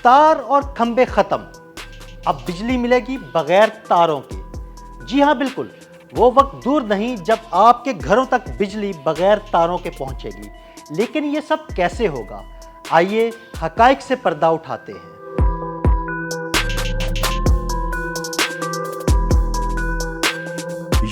تار اور کھمبے ختم، اب بجلی ملے گی بغیر تاروں کے۔ جی ہاں بالکل، وہ وقت دور نہیں جب آپ کے گھروں تک بجلی بغیر تاروں کے پہنچے گی، لیکن یہ سب کیسے ہوگا؟ آئیے حقائق سے پردہ اٹھاتے ہیں۔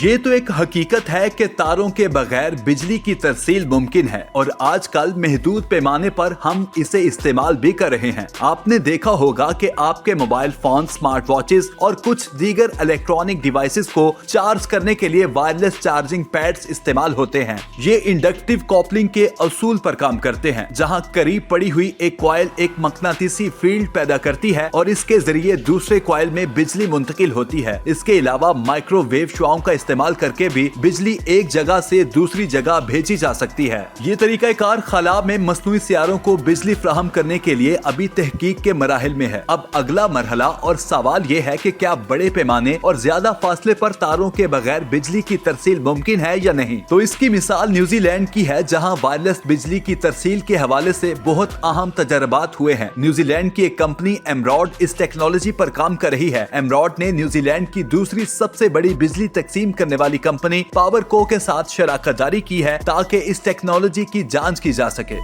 یہ تو ایک حقیقت ہے کہ تاروں کے بغیر بجلی کی ترسیل ممکن ہے، اور آج کل محدود پیمانے پر ہم اسے استعمال بھی کر رہے ہیں۔ آپ نے دیکھا ہوگا کہ آپ کے موبائل فون، سمارٹ واچز اور کچھ دیگر الیکٹرانک ڈیوائسز کو چارج کرنے کے لیے وائرلیس چارجنگ پیڈز استعمال ہوتے ہیں۔ یہ انڈکٹیو کوپلنگ کے اصول پر کام کرتے ہیں، جہاں قریب پڑی ہوئی ایک کوائل ایک مقناطیسی فیلڈ پیدا کرتی ہے اور اس کے ذریعے دوسرے کوائل میں بجلی منتقل ہوتی ہے۔ اس کے علاوہ مائکرو ویو شعاؤں کا استعمال کر کے بھی بجلی ایک جگہ سے دوسری جگہ بھیجی جا سکتی ہے۔ یہ طریقہ کار خلا میں مصنوعی سیاروں کو بجلی فراہم کرنے کے لیے ابھی تحقیق کے مراحل میں ہے۔ اب اگلا مرحلہ اور سوال یہ ہے کہ کیا بڑے پیمانے اور زیادہ فاصلے پر تاروں کے بغیر بجلی کی ترسیل ممکن ہے یا نہیں؟ تو اس کی مثال نیوزی لینڈ کی ہے، جہاں وائرلیس بجلی کی ترسیل کے حوالے سے بہت اہم تجربات ہوئے ہیں۔ نیوزی لینڈ کی ایک کمپنی ایمراڈ اس ٹیکنالوجی پر کام کر رہی ہے۔ ایمراڈ نے نیوزی لینڈ کی دوسری سب سے بڑی بجلی تقسیم کرنے والی کمپنی پاور کو کے ساتھ شراکت داری کی ہے تاکہ اس ٹیکنالوجی کی جانچ کی جا سکے۔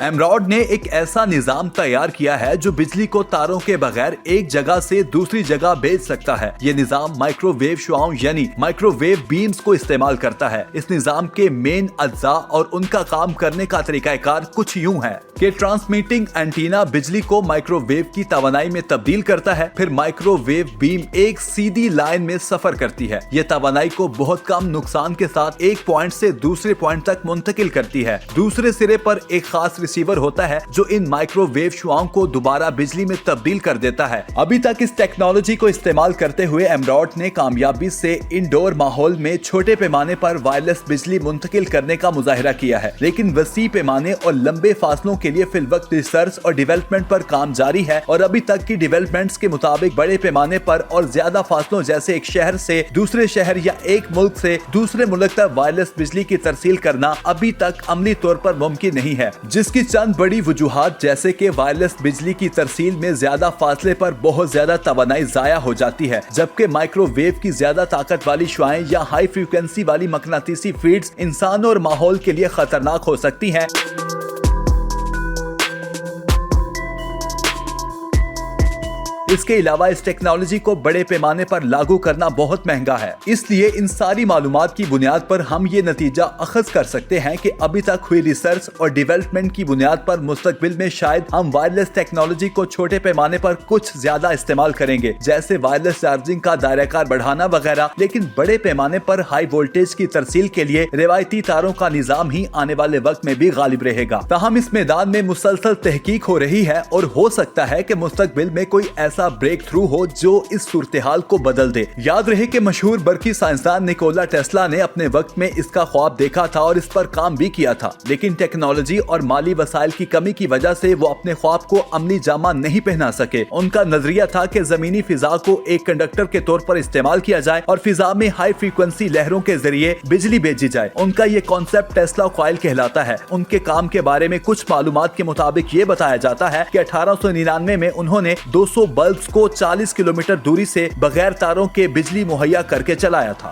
ایمراڈ نے ایک ایسا نظام تیار کیا ہے جو بجلی کو تاروں کے بغیر ایک جگہ سے دوسری جگہ بھیج سکتا ہے۔ یہ نظام مائکرو ویو شعاؤں یعنی مائکرو ویو بیمز کو استعمال کرتا ہے۔ اس نظام کے مین اجزاء اور ان کا کام کرنے کا طریقہ کار کچھ یوں ہے کہ ٹرانسمیٹنگ اینٹینا بجلی کو مائکرو ویو کی توانائی میں تبدیل کرتا ہے، پھر مائکرو ویو بیم ایک سیدھی لائن میں سفر کرتی ہے۔ یہ توانائی کو بہت کم نقصان کے ساتھ ایک پوائنٹ سے دوسرے پوائنٹ تک منتقل کرتی ہے۔ دوسرے سرے پر ایک خاص ریسیور ہوتا ہے جو ان مائکرو ویو شعاؤں کو دوبارہ بجلی میں تبدیل کر دیتا ہے۔ ابھی تک اس ٹیکنالوجی کو استعمال کرتے ہوئے ایمراڈ نے کامیابی سے انڈور ماحول میں چھوٹے پیمانے پر وائرلیس بجلی منتقل کرنے کا مظاہرہ کیا ہے، لیکن وسیع پیمانے اور لمبے فاصلوں کے لیے فی الوقت ریسرچ اور ڈیولپمنٹ پر کام جاری ہے، اور ابھی تک کی ڈیولپمنٹس کے مطابق بڑے پیمانے پر اور زیادہ فاصلوں جیسے ایک شہر سے دوسرے شہر یا ایک ملک سے دوسرے ملک تک وائرلیس بجلی کی ترسیل کرنا ابھی تک عملی طور پر ممکن نہیں ہے، جس کی چند بڑی وجوہات جیسے کہ وائرلیس بجلی کی ترسیل میں زیادہ فاصلے پر بہت زیادہ توانائی ضائع ہو جاتی ہے، جبکہ مائکرو ویو کی زیادہ طاقت والی شعاعیں یا ہائی فریکوینسی والی مقناطیسی فیلڈز انسانوں اور ماحول کے لیے خطرناک ہو سکتی ہیں۔ اس کے علاوہ اس ٹیکنالوجی کو بڑے پیمانے پر لاگو کرنا بہت مہنگا ہے، اس لیے ان ساری معلومات کی بنیاد پر ہم یہ نتیجہ اخذ کر سکتے ہیں کہ ابھی تک ہوئی ریسرچ اور ڈیولپمنٹ کی بنیاد پر مستقبل میں شاید ہم وائرلیس ٹیکنالوجی کو چھوٹے پیمانے پر کچھ زیادہ استعمال کریں گے، جیسے وائرلیس چارجنگ کا دائرہ کار بڑھانا وغیرہ، لیکن بڑے پیمانے پر ہائی وولٹیج کی ترسیل کے لیے روایتی تاروں کا نظام ہی آنے والے وقت میں بھی غالب رہے گا۔ تاہم اس میدان میں مسلسل تحقیق ہو رہی ہے، اور ہو سکتا ہے کہ مستقبل میں کوئی ایسا بریک تھرو ہو جو اس صورتحال کو بدل دے۔ یاد رہے کہ مشہور برقی سائنسدان نیکولا ٹیسلا نے اپنے وقت میں اس کا خواب دیکھا تھا اور اس پر کام بھی کیا تھا، لیکن ٹیکنالوجی اور مالی وسائل کی کمی کی وجہ سے وہ اپنے خواب کو عملی جامہ نہیں پہنا سکے۔ ان کا نظریہ تھا کہ زمینی فضا کو ایک کنڈکٹر کے طور پر استعمال کیا جائے اور فضا میں ہائی فریکوینسی لہروں کے ذریعے بجلی بھیجی جائے۔ ان کا یہ کانسیپٹ ٹیسلا کوائل کہلاتا ہے۔ ان کے کام کے بارے میں کچھ معلومات کے مطابق یہ بتایا جاتا ہے کہ 1899 میں انہوں نے 200 بلبز کو 40 کلومیٹر دوری سے بغیر تاروں کے بجلی مہیا کر کے چلایا تھا۔